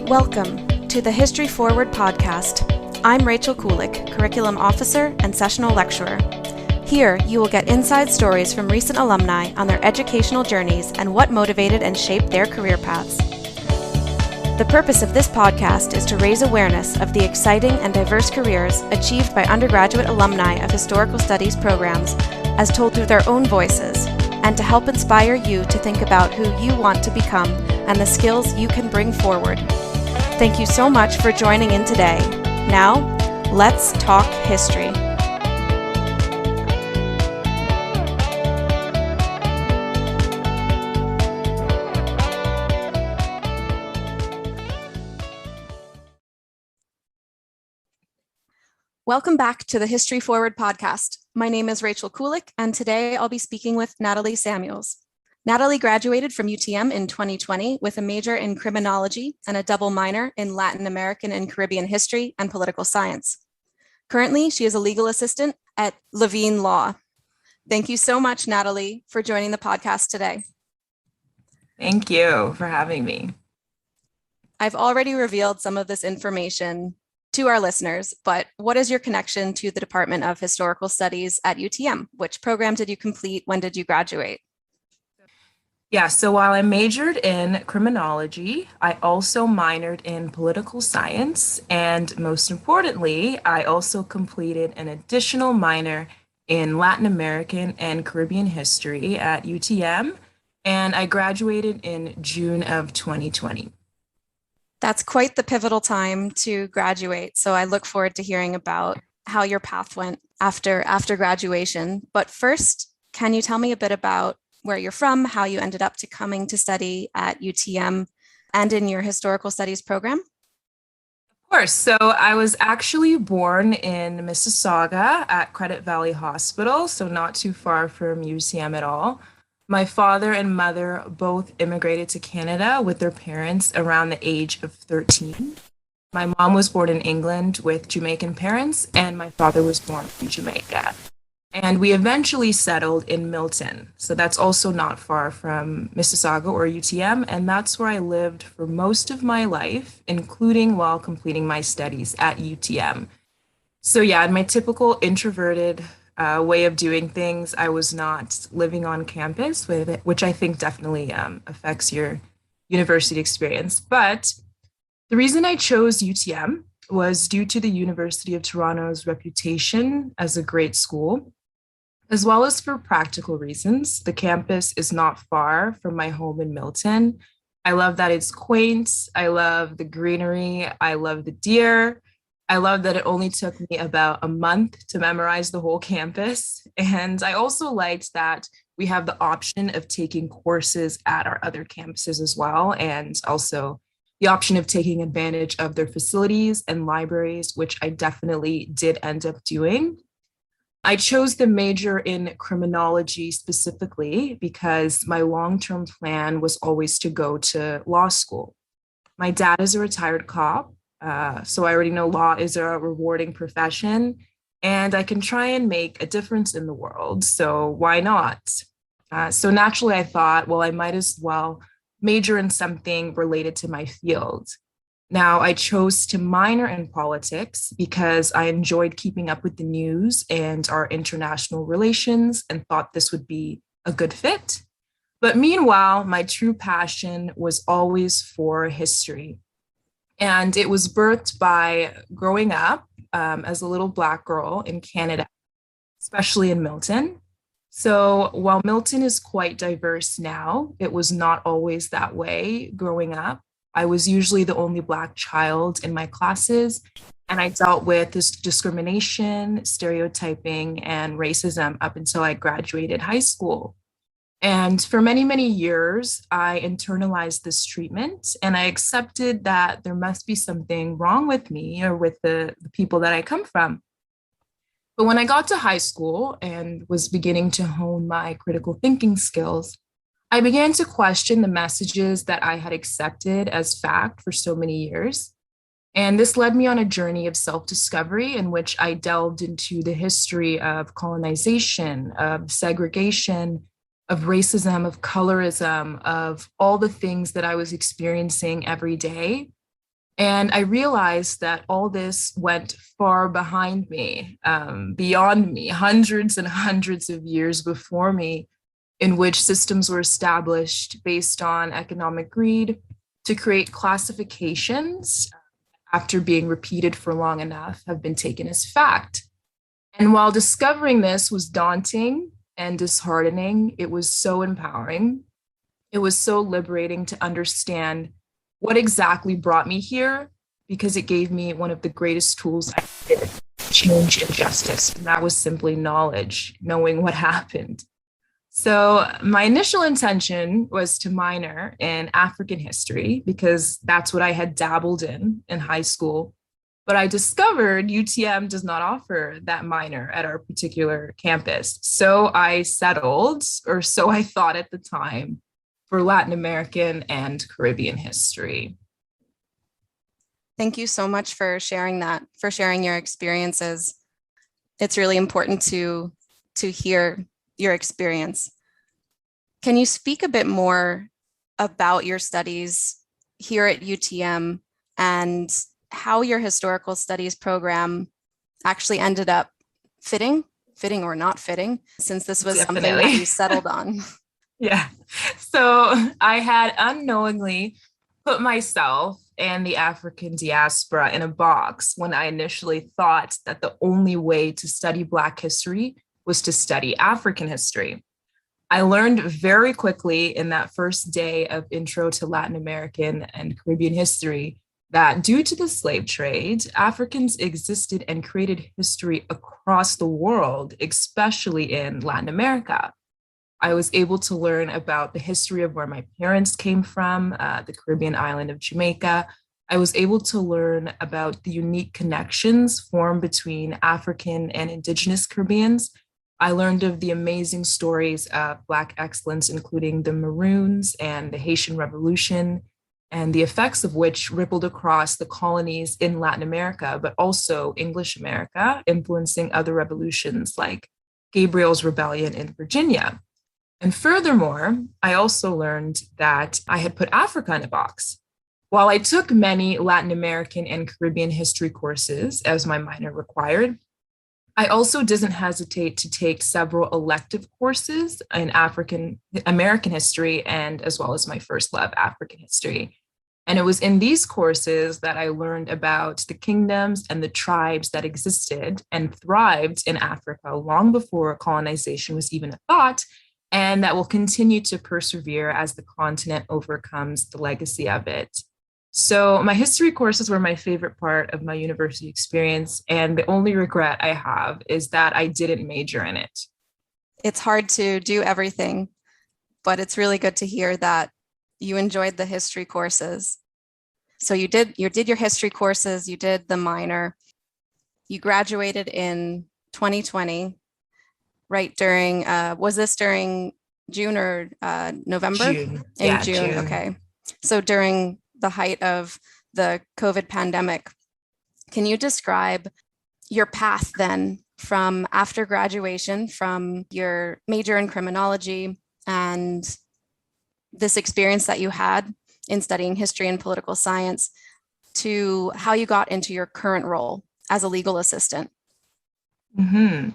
Welcome to the History Forward podcast. I'm Rachel Kulik, Curriculum Officer and Sessional Lecturer. Here, you will get inside stories from recent alumni on their educational journeys and what motivated and shaped their career paths. The purpose of this podcast is to raise awareness of the exciting and diverse careers achieved by undergraduate alumni of historical studies programs as told through their own voices, and to help inspire you to think about who you want to become and the skills you can bring forward. Thank you so much for joining in today. Now, let's talk history. Welcome back to the History Forward podcast. My name is Rachel Kulik, and today I'll be speaking with Natalie Samuels. Natalie graduated from UTM in 2020 with a major in criminology and a double minor in Latin American and Caribbean history and political science. Currently, she is a legal assistant at Levien Law. Thank you so much, Natalie, for joining the podcast today. Thank you for having me. I've already revealed some of this information to our listeners, but what is your connection to the Department of Historical Studies at UTM? Which program did you complete? When did you graduate? Yeah, so while I majored in criminology, I also minored in political science. And most importantly, I also completed an additional minor in Latin American and Caribbean history at UTM. And I graduated in June of 2020. That's quite the pivotal time to graduate. So I look forward to hearing about how your path went after graduation. But first, can you tell me a bit about where you're from, how you ended up to coming to study at UTM and in your historical studies program? Of course. So I was actually born in Mississauga at Credit Valley Hospital, so not too far from UTM at all. My father and mother both immigrated to Canada with their parents around the age of 13. My mom was born in England with Jamaican parents, and my father was born in Jamaica. And we eventually settled in Milton. So that's also not far from Mississauga or UTM. And that's where I lived for most of my life, including while completing my studies at UTM. So yeah, in my typical introverted way of doing things, I was not living on campus, which I think definitely affects your university experience. But the reason I chose UTM was due to the University of Toronto's reputation as a great school, as well as for practical reasons. The campus is not far from my home in Milton. I love that it's quaint. I love the greenery. I love the deer. I love that it only took me about a month to memorize the whole campus. And I also liked that we have the option of taking courses at our other campuses as well, and also the option of taking advantage of their facilities and libraries, which I definitely did end up doing. I chose the major in criminology specifically because my long-term plan was always to go to law school. My dad is a retired cop, so I already know law is a rewarding profession, and I can try and make a difference in the world, so why not? So naturally, I thought, well, I might as well major in something related to my field. Now, I chose to minor in politics because I enjoyed keeping up with the news and our international relations and thought this would be a good fit. But meanwhile, my true passion was always for history. And it was birthed by growing up as a little Black girl in Canada, especially in Milton. So while Milton is quite diverse now, it was not always that way growing up. I was usually the only Black child in my classes, and I dealt with this discrimination, stereotyping, and racism up until I graduated high school. And for many, many years, I internalized this treatment, and I accepted that there must be something wrong with me or with the people that I come from. But when I got to high school and was beginning to hone my critical thinking skills, I began to question the messages that I had accepted as fact for so many years. And this led me on a journey of self-discovery in which I delved into the history of colonization, of segregation, of racism, of colorism, of all the things that I was experiencing every day. And I realized that all this went far behind me, beyond me, hundreds and hundreds of years before me, in which systems were established based on economic greed to create classifications after being repeated for long enough have been taken as fact. And while discovering this was daunting and disheartening, it was so empowering. It was so liberating to understand what exactly brought me here because it gave me one of the greatest tools I did change injustice. And that was simply knowledge, knowing what happened. So, my initial intention was to minor in African history because that's what I had dabbled in high school. But I discovered UTM does not offer that minor at our particular campus. So I settled, or so I thought at the time, for Latin American and Caribbean history. Thank you so much for sharing that, for sharing your experiences. It's really important to hear your experience. Can you speak a bit more about your studies here at UTM and how your historical studies program actually ended up fitting or not fitting, since this was Definitely something that you settled on? Yeah. So I had unknowingly put myself and the African diaspora in a box when I initially thought that the only way to study Black history was to study African history. I learned very quickly in that first day of Intro to Latin American and Caribbean history that due to the slave trade, Africans existed and created history across the world, especially in Latin America. I was able to learn about the history of where my parents came from, the Caribbean island of Jamaica. I was able to learn about the unique connections formed between African and Indigenous Caribbeans. I learned of the amazing stories of Black excellence, including the Maroons and the Haitian Revolution, and the effects of which rippled across the colonies in Latin America, but also English America, influencing other revolutions like Gabriel's Rebellion in Virginia. And furthermore, I also learned that I had put Africa in a box. While I took many Latin American and Caribbean history courses, as my minor required, I also didn't hesitate to take several elective courses in African American history and as well as my first love, African history. And it was in these courses that I learned about the kingdoms and the tribes that existed and thrived in Africa long before colonization was even a thought, and that will continue to persevere as the continent overcomes the legacy of it. So, my history courses were my favorite part of my university experience, and the only regret I have is that I didn't major in it. It's hard to do everything, but it's really good to hear that you enjoyed the history courses. So you did your history courses, you did the minor, you graduated in 2020, right during, was this during June or November? June. In Yeah, June, June. okay. So during the height of the COVID pandemic, can you describe your path then from after graduation from your major in criminology and this experience that you had in studying history and political science to how you got into your current role as a legal assistant? Mm-hmm.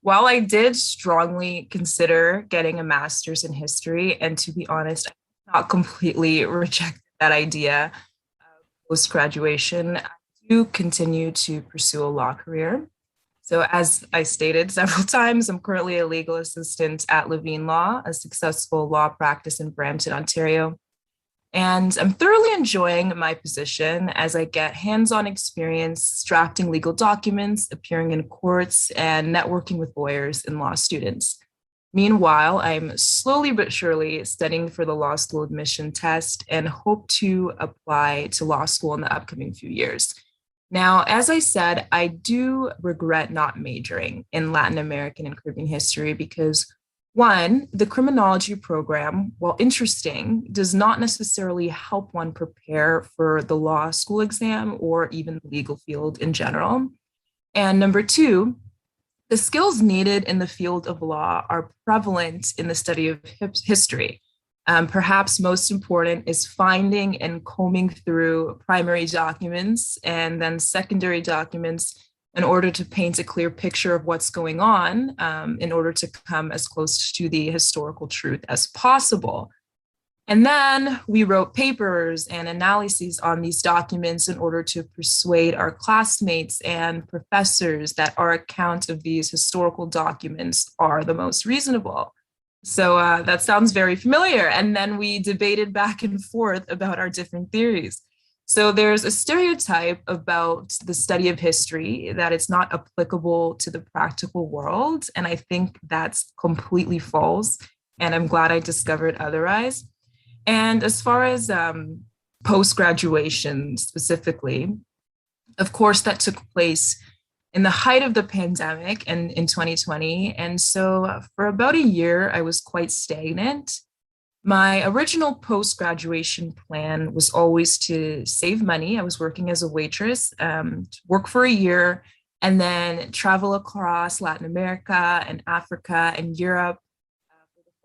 While I did strongly consider getting a master's in history, and to be honest, I not completely rejected that idea post graduation, I do continue to pursue a law career. So, as I stated several times, I'm currently a legal assistant at Levien Law, a successful law practice in Brampton, Ontario. And I'm thoroughly enjoying my position as I get hands on experience drafting legal documents, appearing in courts, and networking with lawyers and law students. Meanwhile, I'm slowly but surely studying for the law school admission test and hope to apply to law school in the upcoming few years. Now, as I said, I do regret not majoring in Latin American and Caribbean history because one, the criminology program, while interesting, does not necessarily help one prepare for the law school exam or even the legal field in general. And number two, the skills needed in the field of law are prevalent in the study of history. Perhaps most important is finding and combing through primary documents and then secondary documents in order to paint a clear picture of what's going on, in order to come as close to the historical truth as possible. And then we wrote papers and analyses on these documents in order to persuade our classmates and professors that our account of these historical documents are the most reasonable. So that sounds very familiar. And then we debated back and forth about our different theories. So there's a stereotype about the study of history that it's not applicable to the practical world. And I think that's completely false. And I'm glad I discovered otherwise. And as far as post-graduation specifically, of course, that took place in the height of the pandemic and in 2020. And so for about a year, I was quite stagnant. My original post-graduation plan was always to save money. I was working as a waitress, work for a year, and then travel across Latin America and Africa and Europe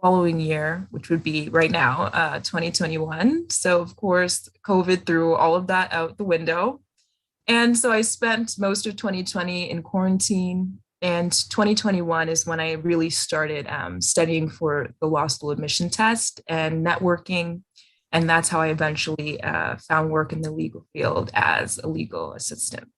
following year, which would be right now, 2021. So, of course, COVID threw all of that out the window. And so I spent most of 2020 in quarantine. And 2021 is when I really started studying for the law school admission test and networking. And that's how I eventually found work in the legal field as a legal assistant.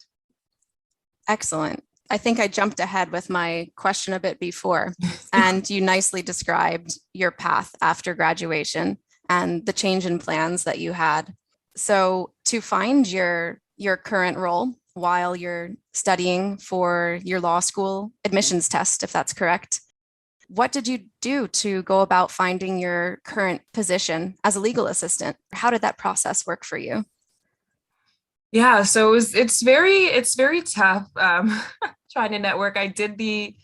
Excellent. I think I jumped ahead with my question a bit before, and you nicely described your path after graduation and the change in plans that you had. So to find your current role while you're studying for your law school admissions test, if that's correct, what did you do to go about finding your current position as a legal assistant? How did that process work for you? Yeah, so it's very tough trying to network. I did the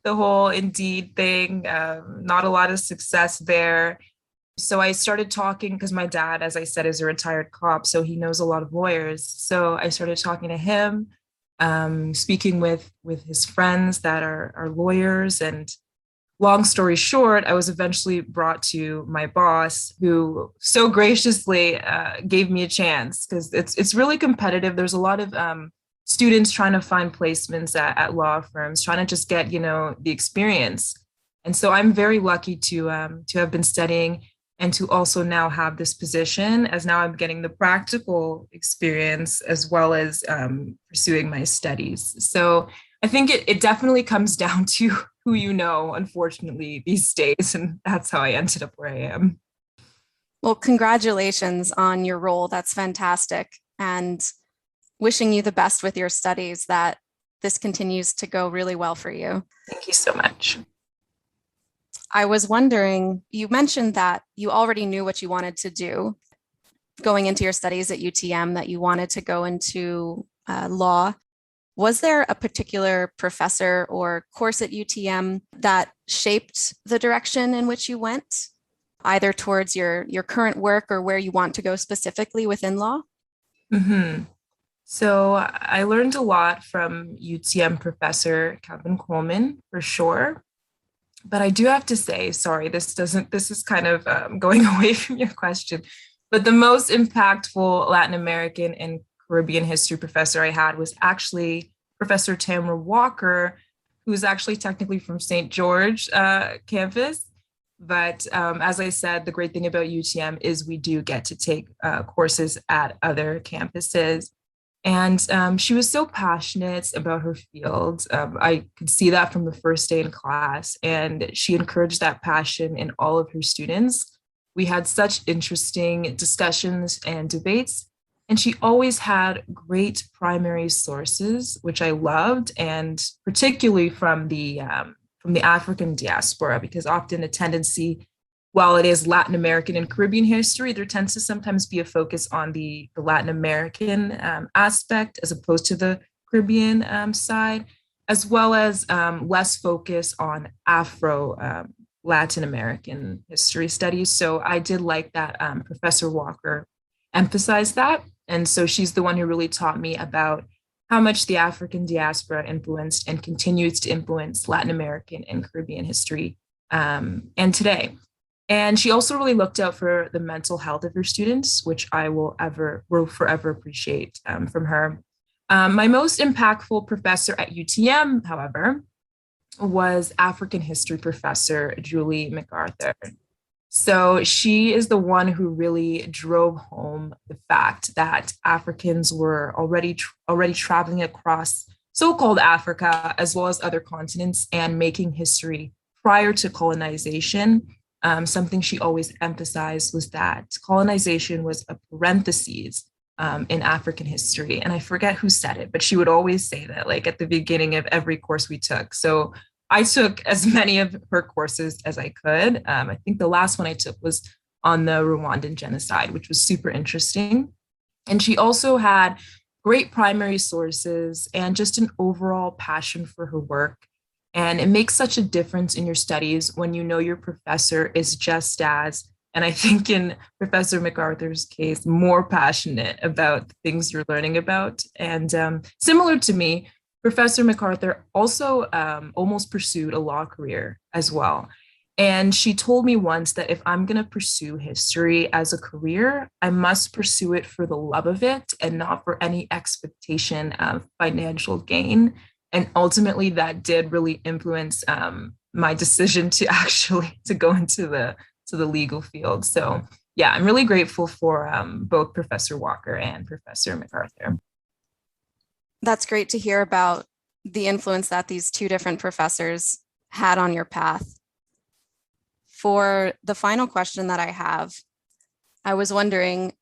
whole Indeed thing, not a lot of success there. So I started talking because my dad, as I said, is a retired cop, so he knows a lot of lawyers. So I started talking to him, speaking with his friends that are lawyers, and long story short, I was eventually brought to my boss, who so graciously gave me a chance because it's really competitive. There's a lot of students trying to find placements at law firms, trying to just get the experience. And so I'm very lucky to have been studying and to also now have this position, as now I'm getting the practical experience as well as pursuing my studies. So I think it definitely comes down to who you know, unfortunately, these days. And that's how I ended up where I am. Well, congratulations on your role. That's fantastic. And wishing you the best with your studies, that this continues to go really well for you. Thank you so much. I was wondering, you mentioned that you already knew what you wanted to do going into your studies at UTM, that you wanted to go into law. Was there a particular professor or course at UTM that shaped the direction in which you went, either towards your current work or where you want to go specifically within law? Mm-hmm. So I learned a lot from UTM professor Kevin Coleman, for sure. But I do have to say, sorry, this is kind of going away from your question, but the most impactful Latin American and Caribbean history professor I had was actually Professor Tamara Walker, who's actually technically from St. George campus. But as I said, the great thing about UTM is we do get to take courses at other campuses. And she was so passionate about her field. I could see that from the first day in class, and she encouraged that passion in all of her students. We had such interesting discussions and debates, and she always had great primary sources, which I loved, and particularly from the African diaspora, because often a tendency, while it is Latin American and Caribbean history, there tends to sometimes be a focus on the Latin American aspect as opposed to the Caribbean side, as well as less focus on Afro Latin American history studies. So I did like that Professor Walker emphasized that. And so she's the one who really taught me about how much the African diaspora influenced and continues to influence Latin American and Caribbean history and today. And she also really looked out for the mental health of her students, which I will forever appreciate from her. My most impactful professor at UTM, however, was African history professor Julie MacArthur. So she is the one who really drove home the fact that Africans were already traveling across so-called Africa as well as other continents and making history prior to colonization. Something she always emphasized was that colonization was a parenthesis in African history. And I forget who said it, but she would always say that, like at the beginning of every course we took. So I took as many of her courses as I could. I think the last one I took was on the Rwandan genocide, which was super interesting. And she also had great primary sources and just an overall passion for her work. And it makes such a difference in your studies when you know your professor is just as, and I think in Professor MacArthur's case, more passionate about the things you're learning about. And similar to me, Professor MacArthur also almost pursued a law career as well. And she told me once that if I'm going to pursue history as a career, I must pursue it for the love of it and not for any expectation of financial gain. And ultimately, that did really influence my decision to actually to go into the legal field. So yeah, I'm really grateful for both Professor Walker and Professor MacArthur. That's great to hear about the influence that these two different professors had on your path. For the final question that I have, I was wondering,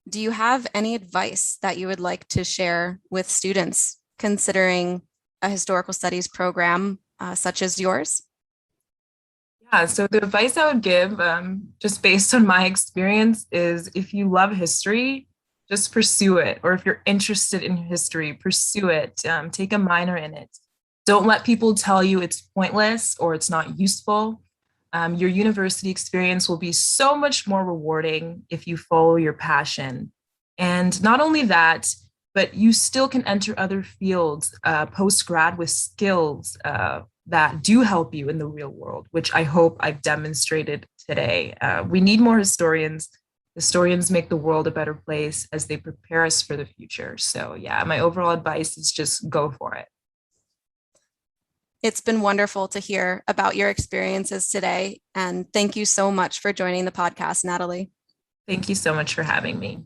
do you have any advice that you would like to share with students considering a historical studies program such as yours? Yeah, so the advice I would give, just based on my experience, is if you love history, just pursue it. Or if you're interested in history, pursue it. Take a minor in it. Don't let people tell you it's pointless or it's not useful. Your university experience will be so much more rewarding if you follow your passion. And not only that, but you still can enter other fields post-grad with skills that do help you in the real world, which I hope I've demonstrated today. We need more historians. Historians make the world a better place as they prepare us for the future. So yeah, my overall advice is just go for it. It's been wonderful to hear about your experiences today. And thank you so much for joining the podcast, Natalie. Thank you so much for having me.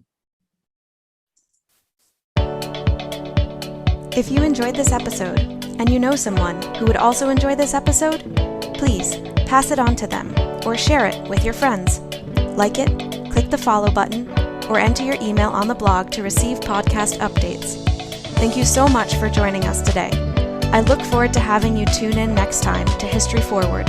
If you enjoyed this episode and you know someone who would also enjoy this episode, please pass it on to them or share it with your friends. Like it, click the follow button, or enter your email on the blog to receive podcast updates. Thank you so much for joining us today. I look forward to having you tune in next time to History Forward.